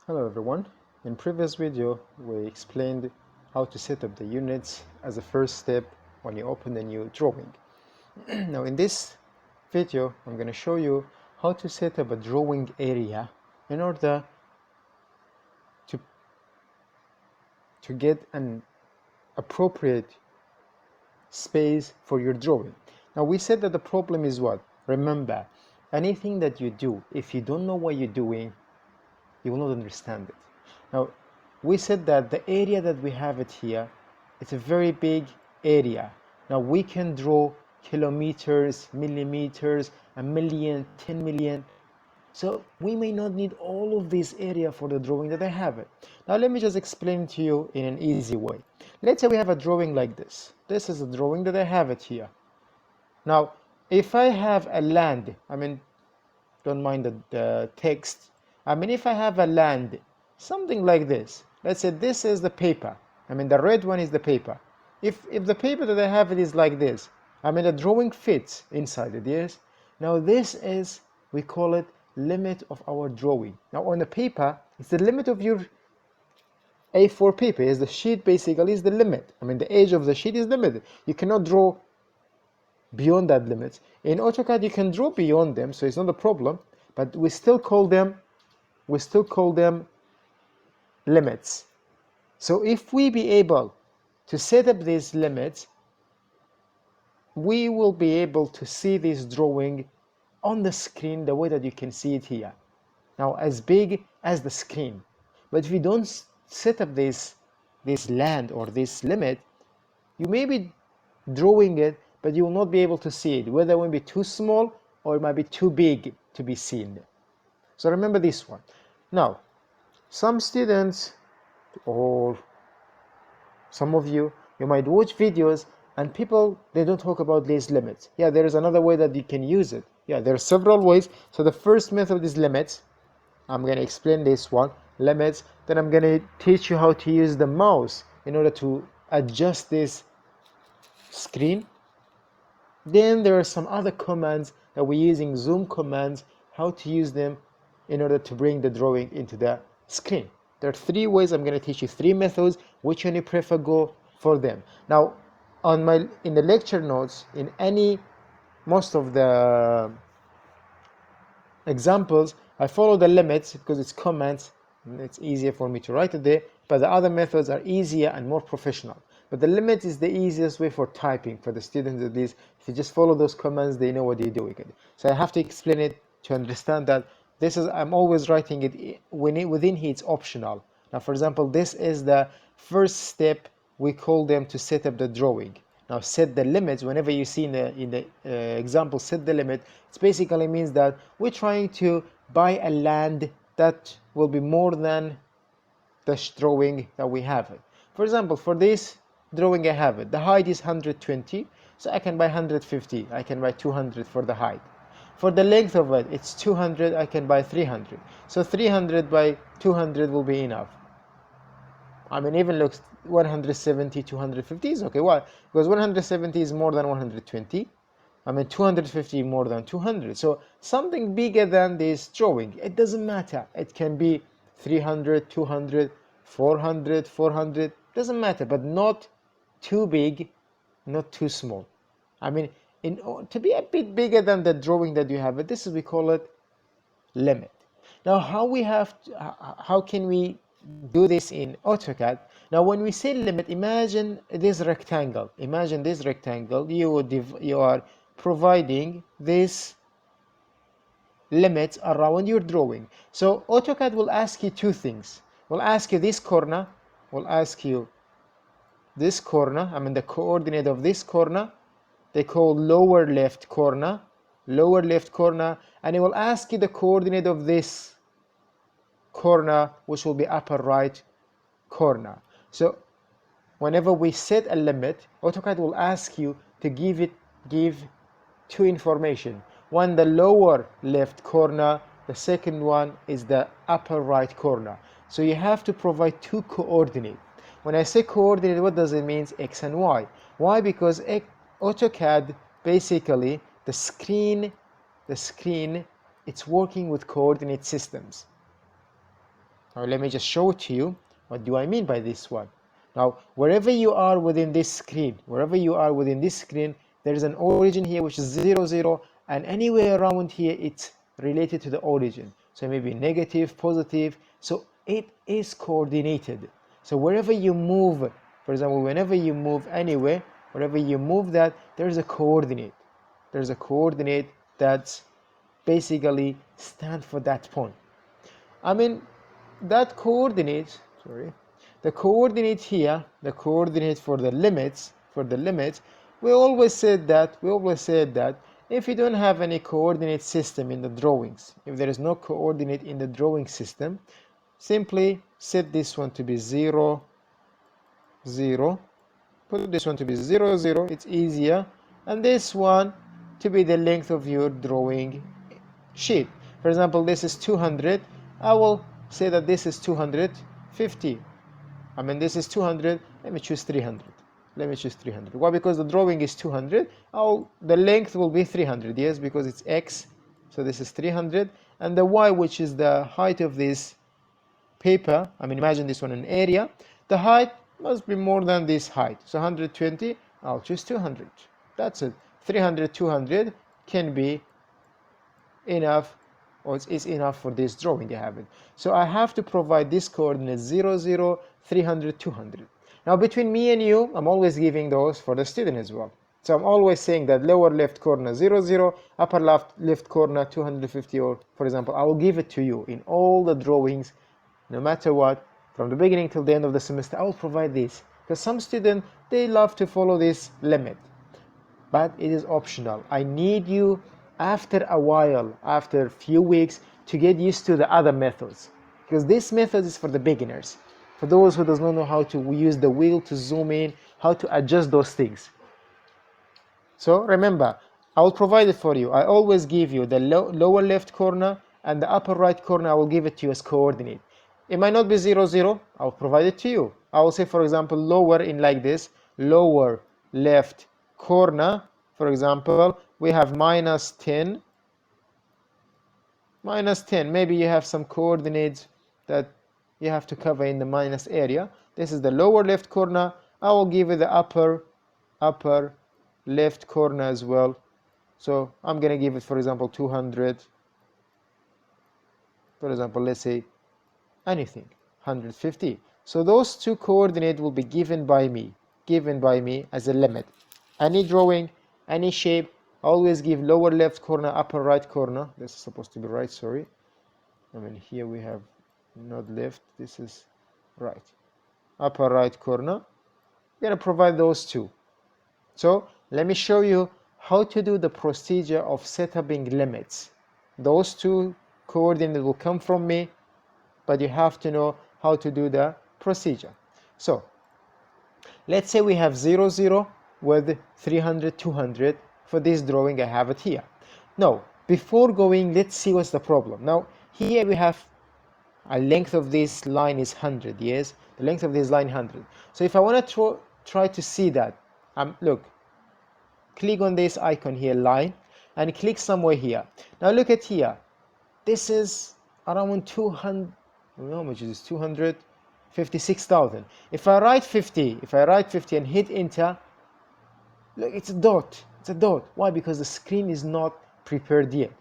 Hello everyone. In previous video we explained how to set up the units as a first step when you open a new drawing. Now in this video I'm going to show you how to set up a drawing area in order to get an appropriate space for your drawing. Now we said that the problem is what? Remember, anything that you do, if you don't know what you're doing, you will not understand it. Now, we said that the area that we have it here, it's a very big area. Now we can draw kilometers, millimeters, a million, 10 million. So we may not need all of this area for the drawing that I have it. Now let me just explain to you in an easy way. Let's say we have a drawing like this. This is a drawing that I have it here. Now, if I have a land, don't mind the text. If I have a land, something like this, let's say this is the paper. The red one is the paper. If the paper that I have it is like this, the drawing fits inside it, yes? Now this is, we call it limit of our drawing. Now on the paper, it's the limit of your A4 paper, is the sheet basically is the limit. The edge of the sheet is the limit. You cannot draw beyond that limit. In AutoCAD you can draw beyond them, so it's not a problem, but we still call them limits. So if we be able to set up these limits, we will be able to see this drawing on the screen the way that you can see it here. Now as big as the screen. But if you don't set up this land or this limit, you may be drawing it, but you will not be able to see it, whether it will be too small or it might be too big to be seen. So remember this one. Now, some students or some of you might watch videos and people, they don't talk about these limits. Yeah, there is another way that you can use it. Yeah, there are several ways. So the first method is limits. I'm going to explain this one, limits. Then I'm going to teach you how to use the mouse in order to adjust this screen. Then there are some other commands that we're using, zoom commands, how to use them in order to bring the drawing into the screen. There are 3 ways. I'm going to teach you 3 methods. Which one you prefer, go for them. Now, in the lecture notes, most of the examples, I follow the limits because it's comments. It's easier for me to write it there, but the other methods are easier and more professional. But the limit is the easiest way for typing for the students of this. If you just follow those commands, they know what you're doing. So I have to explain it to understand that this is, I'm always writing it within here, it's optional. Now, for example, this is the first step. We call them to set up the drawing. Now, set the limits. Whenever you see in the example, set the limit, it basically means that we're trying to buy a land that will be more than the drawing that we have it. For example, for this drawing I have it, the height is 120, so I can buy 150, I can buy 200 for the height. For the length of it, it's 200, I can buy 300. So 300 by 200 will be enough. Even looks 170, 250 is okay. Why? Because 170 is more than 120. 250 more than 200. So something bigger than this drawing. It doesn't matter. It can be 300, 200, 400, 400. Doesn't matter, but not too big, not too small. To be a bit bigger than the drawing that you have, but this is, we call it limit. Now, how can we do this in AutoCAD? Now, when we say limit, imagine this rectangle. Imagine this rectangle. You are providing this limits around your drawing. So AutoCAD will ask you 2 things. Will ask you this corner. Will ask you this corner. The coordinate of this corner. They call lower left corner. Lower left corner. And it will ask you the coordinate of this corner, which will be upper right corner. So whenever we set a limit, AutoCAD will ask you to give 2 information. One, the lower left corner. The second one is the upper right corner. So you have to provide 2 coordinates. When I say coordinate, what does it mean? X and Y. Why? Because AutoCAD, basically, the screen, it's working with coordinate systems. Now let me just show it to you. What do I mean by this one? Now, wherever you are within this screen, there is an origin here which is 0, 0, and anywhere around here it's related to the origin. So maybe negative, positive. So it is coordinated. So wherever you move, for example, whenever you move anywhere, wherever you move that, there is a coordinate. There's a coordinate that's basically stand for that point. I mean, that coordinate, the coordinate here, the coordinate for the limits, we always said that if you don't have any coordinate system in the drawings, if there is no coordinate in the drawing system, simply set this one to be 0, 0, put this one to be 0, 0, it's easier, and this one to be the length of your drawing sheet. For example, this is 200, I will say that this is 250. I mean, this is 200, let me choose 300. Why? Because the drawing is 200, the length will be 300, yes, because it's x, so this is 300, and the y, which is the height of this paper, I mean, imagine this one an area, the height must be more than this height, so 120, I'll choose 200. That's it. 300, 200 can be enough, or is enough for this drawing. You have it. So I have to provide this coordinate 0, 0, 300, 200. Now between me and you, I'm always giving those for the student as well. So I'm always saying that lower left corner 0, 0, upper left corner 250, or for example, I will give it to you in all the drawings, no matter what, from the beginning till the end of the semester. I will provide this because some students, they love to follow this limit, but it is optional. I need you after a while, after a few weeks, to get used to the other methods, because this method is for the beginners, for those who does not know how to use the wheel to zoom in, how to adjust those things. So remember, I will provide it for you. I always give you the lower left corner and the upper right corner. I will give it to you as coordinate. It might not be 0, 0. I'll provide it to you. I will say, for example, lower in like this, lower left corner, for example, we have minus 10. Maybe you have some coordinates that you have to cover in the minus area. This is the lower left corner. I will give you the upper left corner as well. So I'm going to give it, for example, 200. For example, let's say anything, 150. So those two coordinates will be given by me as a limit. Any drawing, any shape, always give lower left corner, upper right corner. This is supposed to be right, sorry. I mean, here we have not left, this is right. Upper right corner. I'm going to provide those two. So let me show you how to do the procedure of setting limits. Those two coordinates will come from me, but you have to know how to do the procedure. So let's say we have 0, 0 with 300, 200. For this drawing, I have it here. Now, before going, let's see what's the problem. Now, here we have a length of this line is 100, yes? The length of this line 100. So if I want to try to see that, look, click on this icon here, line, and click somewhere here. Now look at here. This is around 200, how much is this? 256,000. If I write 50 and hit enter, look, it's a dot. Why? Because the screen is not prepared yet.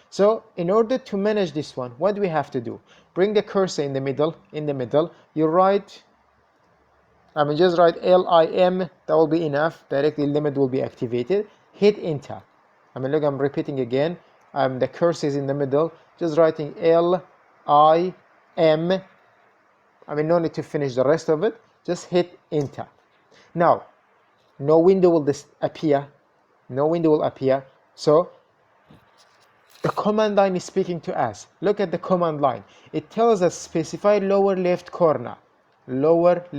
So in order to manage this one, what do we have to do? Bring the cursor in the middle. You write, just write LIM, that will be enough. Directly limit will be activated. Hit enter. Look, I'm repeating again. The cursor is in the middle. Just writing LIM. No need to finish the rest of it. Just hit enter. Now, no window will appear. So the command line is speaking to us. Look at the command line. It tells us specify lower left corner. Look,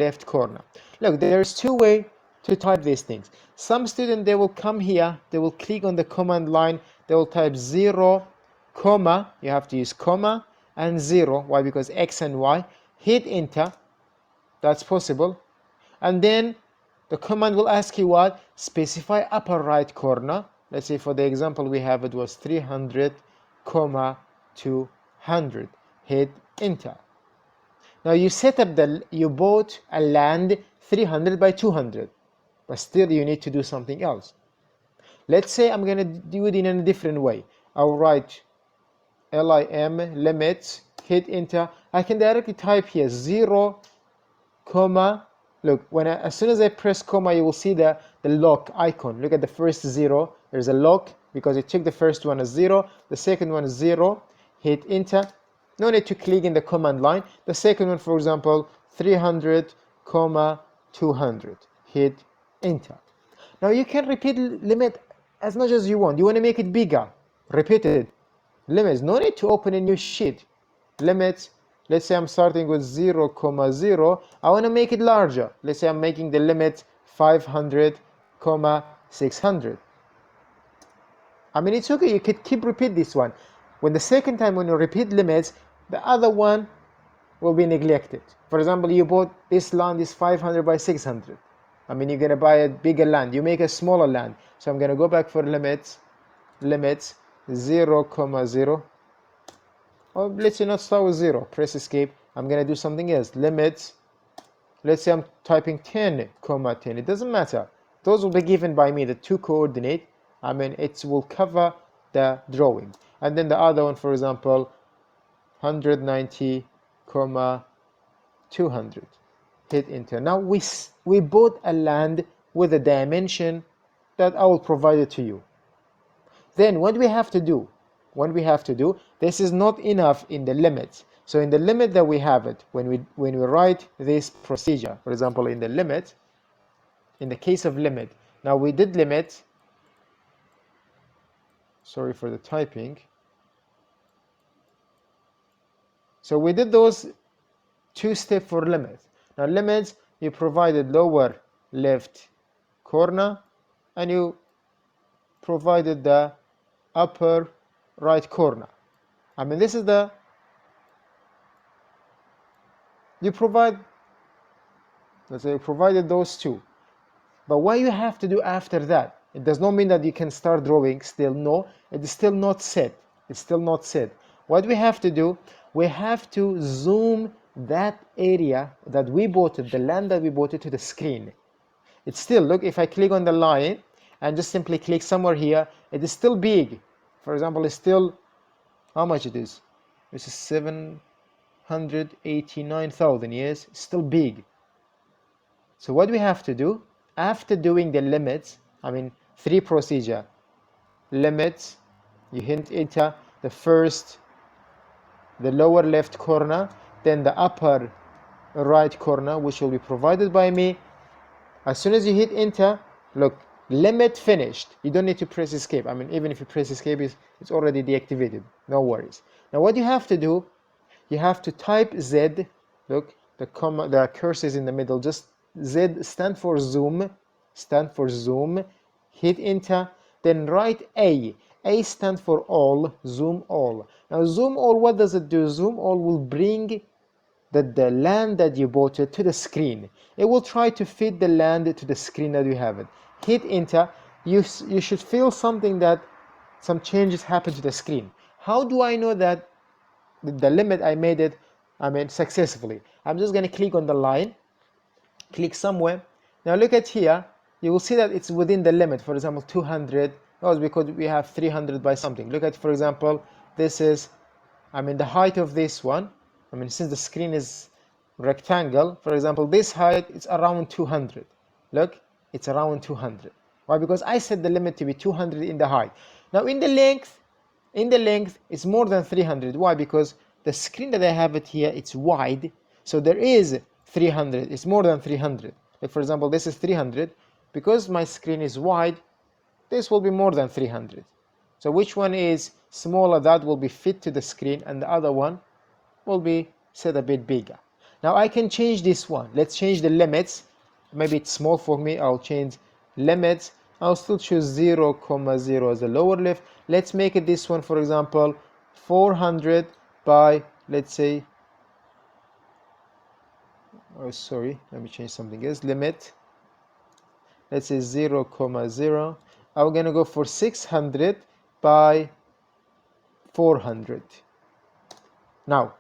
there's two ways to type these things. Some students, they will come here, they will click on the command line, they will type 0, comma, you have to use comma and 0. Why? Because X and Y. Hit enter. That's possible. And then the command will ask you what? Specify upper right corner. Let's say for the example we have, it was 300, 200. Hit enter. Now you set up you bought a land 300 by 200, but still you need to do something else. Let's say I'm going to do it in a different way. I'll write lim limits, hit enter. I can directly type here 0, comma. Look, as soon as I press comma, you will see the lock icon. Look at the first 0. There's a lock because it took the first one as 0. The second one is 0. Hit enter. No need to click in the command line. The second one, for example, 300, comma 200. Hit enter. Now you can repeat limit as much as you want. You want to make it bigger. Repeat it. Limits. No need to open a new sheet. Limits. Let's say I'm starting with 0, 0. I want to make it larger. Let's say I'm making the limit 500, 600. I mean, it's okay. You could keep repeat this one. When the second time when you repeat limits, the other one will be neglected. For example, you bought this land is 500 by 600. I mean, you're going to buy a bigger land. You make a smaller land. So I'm going to go back for limits 0, 0. Or let's say not start with 0. Press escape. I'm going to do something else. Limits. Let's say I'm typing 10, 10. It doesn't matter. Those will be given by me, the two coordinate. I mean, it will cover the drawing. And then the other one, for example, 190, 200. Hit enter. Now we bought a land with a dimension that I will provide it to you. Then what we have to do, this is not enough in the limits. So in the limit that we have it, when we write this procedure, for example, in the limit, in the case of limit, now we did limit, sorry for the typing. So we did those two steps for limit. Now limits, you provided lower left corner and you provided the upper right corner. I mean, this is you provide, let's say you provided those two. But what you have to do after that, it does not mean that you can start drawing still. No, it is still not set. It's still not set. What we have to do, we have to zoom that area that we bought it, the land that we bought it, to the screen. It's still, look, if I click on the line and just simply click somewhere here, it is still big. For example, it's still, how much it is? This is 789,000, yes, it's still big. So what we have to do, after doing the limits, I mean, 3 procedure, limits, you hit enter, the first, the lower left corner, then the upper right corner, which will be provided by me. As soon as you hit enter, look, limit finished. You don't need to press escape. I mean, even if you press escape, it's already deactivated. No worries. Now what you have to do, you have to type Z. Look, the cursor is in the middle. Just Z stand for zoom. Hit enter. Then write A. A stands for all. Zoom all. Now zoom all, what does it do? Zoom all will bring the land that you bought it to the screen. It will try to fit the land to the screen that you have it. Hit enter. You should feel something that some changes happen to the screen. How do I know that the limit I made it, successfully? I'm just going to click on the line, click somewhere. Now look at here, you will see that it's within the limit. For example, 200. Oh, it's because we have 300 by something. Look at, for example, this is, the height of this one. Since the screen is rectangle, for example, this height is around 200. Look, it's around 200. Why? Because I set the limit to be 200 in the height. Now in the length, it's more than 300. Why? Because the screen that I have it here, it's wide, so there is 300. It's more than 300. Like for example, this is 300. Because my screen is wide, this will be more than 300. So which one is smaller, that will be fit to the screen, and the other one will be set a bit bigger. Now I can change this one. Let's change the limits. Maybe it's small for me. I'll change limits. I'll still choose 0, 0 as the lower left. Let's make it this one, for example, 400 by, let's say, oh sorry, let me change something else. Limit, let's say 0, 0. I'm gonna go for 600 by 400. Now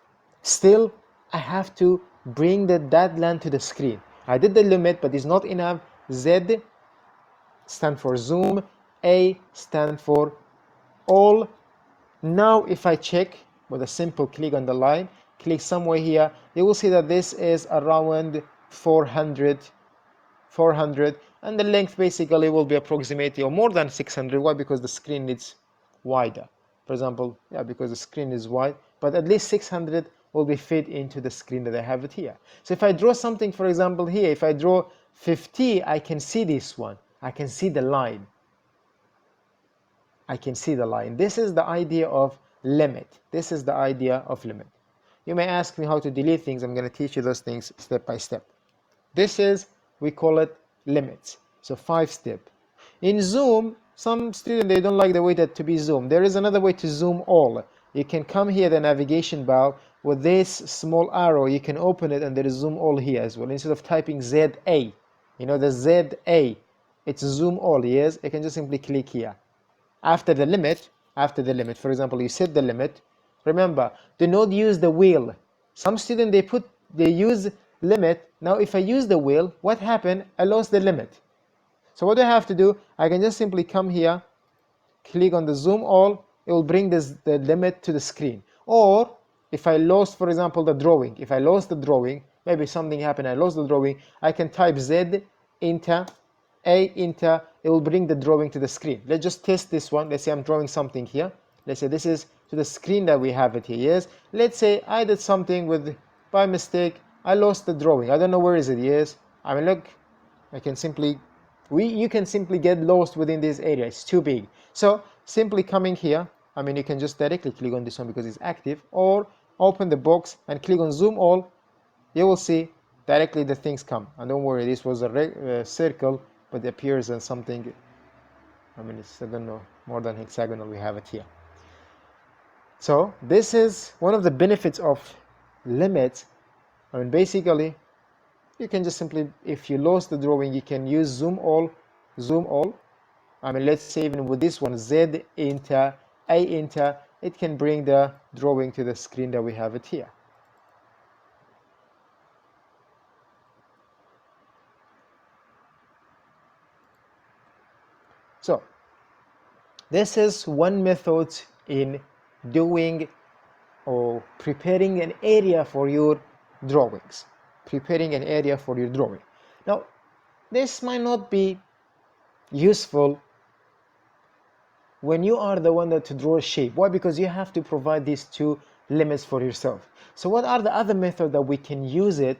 Still, I have to bring that line to the screen. I did the limit, but it's not enough. Z stand for zoom, A stand for all. Now if I check with a simple click on the line, click somewhere here, you will see that this is around 400, and the length basically will be approximately or more than 600. Why? Because the screen is wider. For example, yeah, because the screen is wide, but at least 600 will be fit into the screen that I have it here. So if I draw something, for example, here, if I draw 50, I can see this one. I can see the line. I can see the line. This is the idea of limit. This is the idea of limit. You may ask me how to delete things. I'm going to teach you those things step by step. This is, we call it limits. So 5-step. In zoom, some students, they don't like the way that to be zoomed. There is another way to zoom all. You can come here, the navigation bar, with this small arrow, you can open it and there is zoom all here as well. Instead of typing ZA, you know, the ZA, it's zoom all, yes? You can just simply click here. After the limit, for example, you set the limit. Remember, do not use the wheel. Some students, they use limit. Now, if I use the wheel, what happened? I lost the limit. So what do I have to do? I can just simply come here, click on the zoom all. It will bring the limit to the screen. Or if I lost, for example, the drawing. If I lost the drawing, maybe something happened, I lost the drawing, I can type Z, enter, A, enter, it will bring the drawing to the screen. Let's just test this one. Let's say I'm drawing something here. Let's say this is to the screen that we have it here, yes? Let's say I did something by mistake, I lost the drawing. I don't know where is it, yes? I mean, look, I can simply, you can simply get lost within this area. It's too big. So simply coming here, I mean, you can just directly click on this one because it's active, or open the box and click on zoom all. You will see directly the things come. And don't worry, this was a circle, but it appears as something, I mean, it's, I don't know, more than hexagonal. We have it here. So this is one of the benefits of limits. I mean, basically, you can just simply, if you lost the drawing, you can use zoom all. I mean, let's say even with this one, Z enter, A enter, it can bring the drawing to the screen that we have it here. So this is one method in doing or preparing an area for your drawings. Now, this might not be useful when you are the one that to draw a shape. Why? Because you have to provide these two limits for yourself. So what are the other methods that we can use it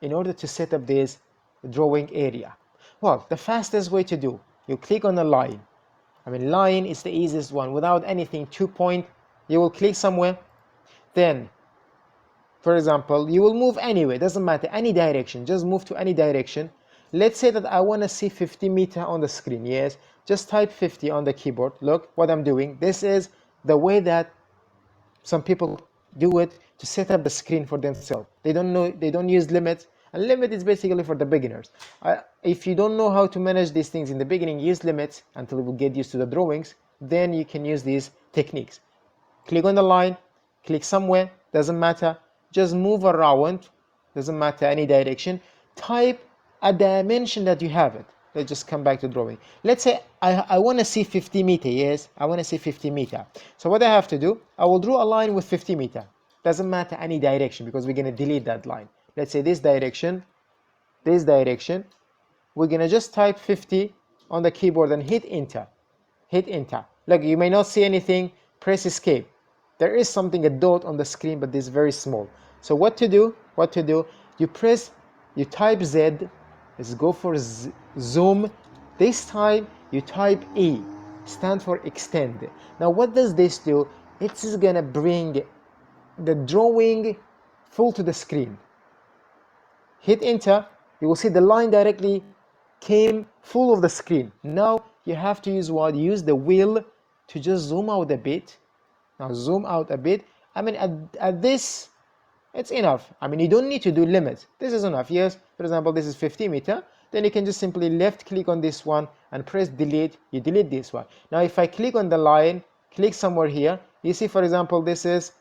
in order to set up this drawing area? Well, the fastest way to do, you click on a line. I mean, line is the easiest one. Without anything, 2 point, you will click somewhere. Then, for example, you will move anywhere. Doesn't matter, any direction. Just move to any direction. Let's say that I want to see 50 meters on the screen. Yes, just type 50 on the keyboard. Look what I'm doing. This is the way that some people do it to set up the screen for themselves. They don't use limits. And limit is basically for the beginners. If you don't know how to manage these things in the beginning, use limits until you get used to the drawings. Then you can use these techniques. Click on the line, click somewhere, doesn't matter. Just move around, doesn't matter any direction. Type a dimension that you have it. Let's just come back to drawing. Let's say I want to see 50 meters. Yes, I want to see 50 meters. So what I have to do, I will draw a line with 50 meters. Doesn't matter any direction because we're going to delete that line. Let's say this direction. We're going to just type 50 on the keyboard and hit enter. Look, you may not see anything. Press escape. There is something, a dot on the screen, but this is very small. So what to do? You type Z. Let's go for zoom. This time you type E, stand for extend. Now what does this do? It's gonna bring the drawing full to the screen. Hit enter, you will see the line directly came full of the screen. Now you have to use what? Use the wheel to just zoom out a bit. Now zoom out a bit. I mean, at this, it's enough. I mean, you don't need to do limits. This is enough. Yes, for example, this is 50 meters. Then you can just simply left click on this one and press delete. You delete this one. Now, if I click on the line, click somewhere here, you see, for example, this is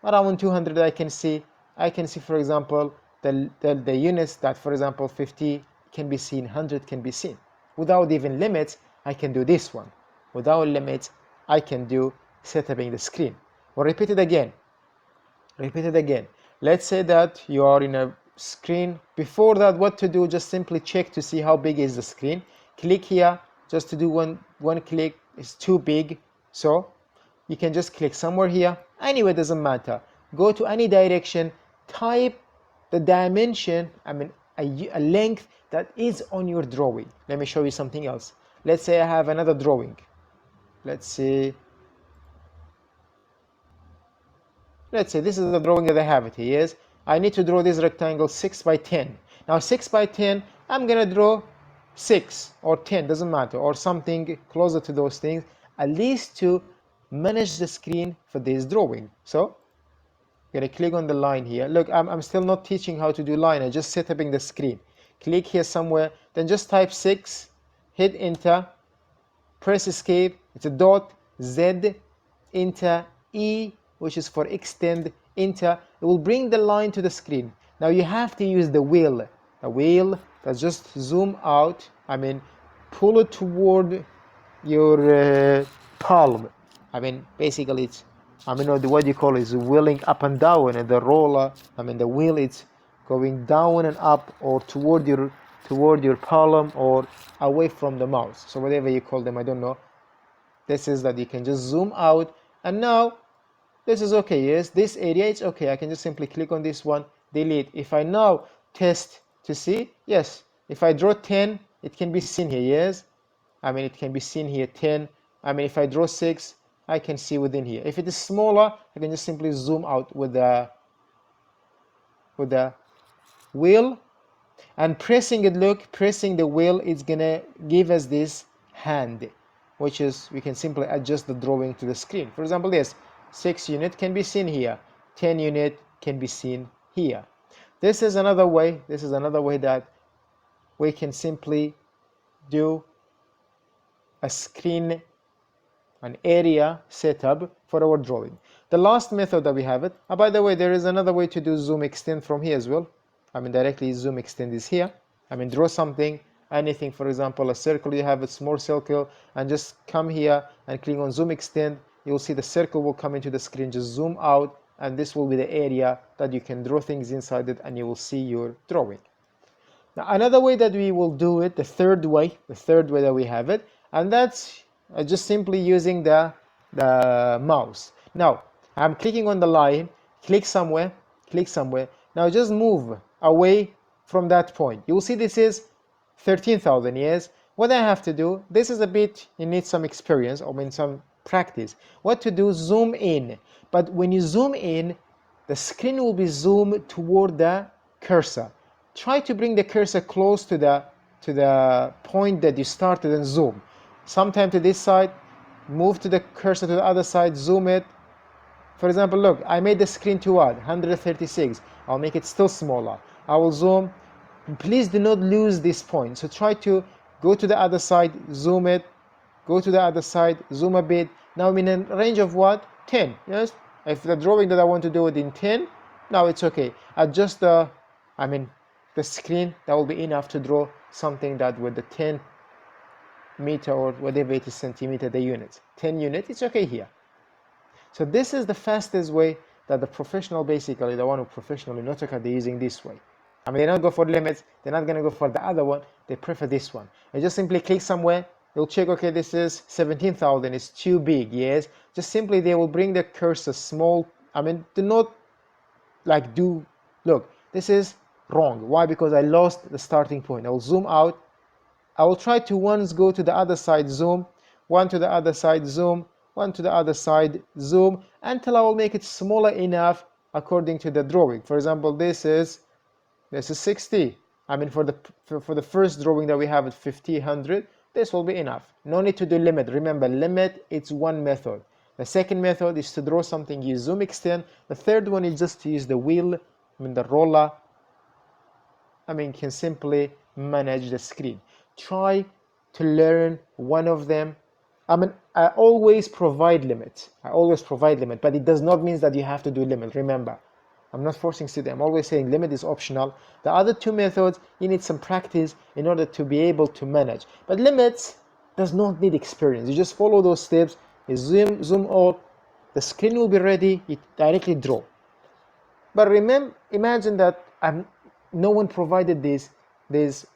around 200. I can see I can see, for example, the units that, for example, 50 can be seen, 100 can be seen. Without even limits, I can do this one. Without limits, I can do setting the screen. We'll repeat it again. Repeat it again. Let's say that you are in a screen. Before that, what to do? Just simply check to see how big is the screen. Click here. Just to do one click is too big. So you can just click somewhere here. Anyway, doesn't matter. Go to any direction. Type the dimension, a length that is on your drawing. Let me show you something else. Let's say I have another drawing. Let's say this is the drawing that I have it here. Is I need to draw this rectangle 6 by 10. Now 6 by 10, I'm gonna draw 6 or 10, doesn't matter, or something closer to those things, at least to manage the screen for this drawing. So I'm gonna click on the line here. Look, I'm still not teaching how to do line, I'm just setting the screen. Click here somewhere, then just type 6, hit enter, press escape, it's a dot, Z, enter, E, which is for extend, enter. It will bring the line to the screen. Now you have to use the wheel that just zoom out, pull it toward your palm. Basically it's, what you call is wheeling up and down, and the roller, the wheel, it's going down and up, or toward your palm, or away from the mouse. So whatever you call them, I don't know. This is that you can just zoom out, and now this is okay. Yes, this area it's okay. I can just simply click on this one, delete. If I now test to see, yes, if I draw 10, it can be seen here. Yes, it can be seen here 10. If I draw 6, I can see within here. If it is smaller, I can just simply zoom out with the wheel, and pressing it. Look, pressing the wheel, it's gonna give us this hand, which is, we can simply adjust the drawing to the screen. For example, this 6 unit can be seen here, 10 unit can be seen here. This is another way that we can simply do a screen, an area setup for our drawing. The last method that we have it, by the way, there is another way to do zoom extend from here as well. Directly zoom extend is here. Draw something, anything, for example, a circle, you have a small circle, and just come here and click on zoom extend. You'll see the circle will come into the screen. Just zoom out, and this will be the area that you can draw things inside it, and you will see your drawing. Now another way that we will do it, the third way that we have it, and that's just simply using the mouse. Now I'm clicking on the line, click somewhere. Now just move away from that point. You will see this is 13,000 years. What I have to do, this is a bit, you need some experience, some practice. What to do, zoom in. But when you zoom in, the screen will be zoomed toward the cursor. Try to bring the cursor close to the point that you started and zoom. Sometime to this side, move to the cursor to the other side, zoom it. For example, look, I made the screen to what? 136. I'll make it still smaller. I will zoom. Please do not lose this point. So try to go to the other side, zoom it, go to the other side, zoom a bit. Now I'm in a range of what? 10. Yes? If the drawing that I want to do it in 10, now it's okay. Adjust the screen. That will be enough to draw something that with the 10 meter or whatever it is centimeter the unit. 10 unit, it's okay here. So this is the fastest way that the professional, basically the one who professional in AutoCAD, they're using this way. They don't go for limits, they're not going to go for the other one, they prefer this one. You just simply click somewhere, you'll check, okay, this is 17,000, it's too big, yes. Just simply they will bring the cursor small, do not look, this is wrong. Why? Because I lost the starting point. I will zoom out. I will try to once go to the other side, zoom, one to the other side, zoom, one to the other side, zoom, until I will make it smaller enough according to the drawing. For example, this is 60. For the first drawing that we have at 50, 100, this will be enough. No need to do limit. Remember, limit, it's one method. The second method is to draw something, use zoom extend. The third one is just to use the wheel, the roller. Can simply manage the screen. Try to learn one of them. I always provide limit, but it does not mean that you have to do limit. Remember, I'm not forcing students. I'm always saying limit is optional. The other two methods, you need some practice in order to be able to manage. But limits does not need experience. You just follow those steps. You zoom all. The screen will be ready. You directly draw. But imagine that no one provided these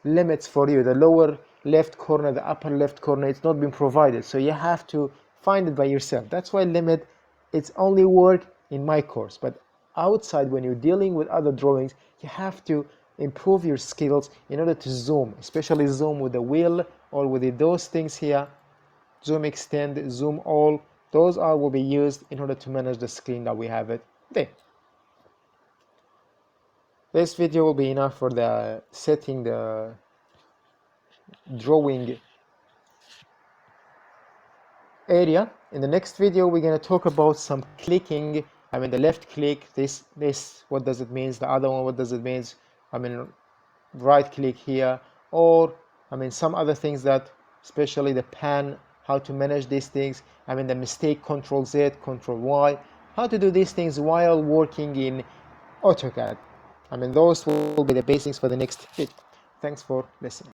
limits for you. The lower left corner, the upper left corner, it's not been provided. So you have to find it by yourself. That's why limit, it's only work in my course. But outside, when you're dealing with other drawings, you have to improve your skills in order to zoom, especially zoom with the wheel or with those things here. Zoom extend, zoom all. Those are will be used in order to manage the screen that we have it there. This video will be enough for the setting the drawing area. In the next video, we're going to talk about some clicking. I mean, the left click, this, what does it mean? The other one, what does it mean? I mean, right click here, or I mean, some other things that, especially the pan, how to manage these things. I mean, the mistake, Control Z, Control Y, how to do these things while working in AutoCAD. I mean, those will be the basics for the next video. Thanks for listening.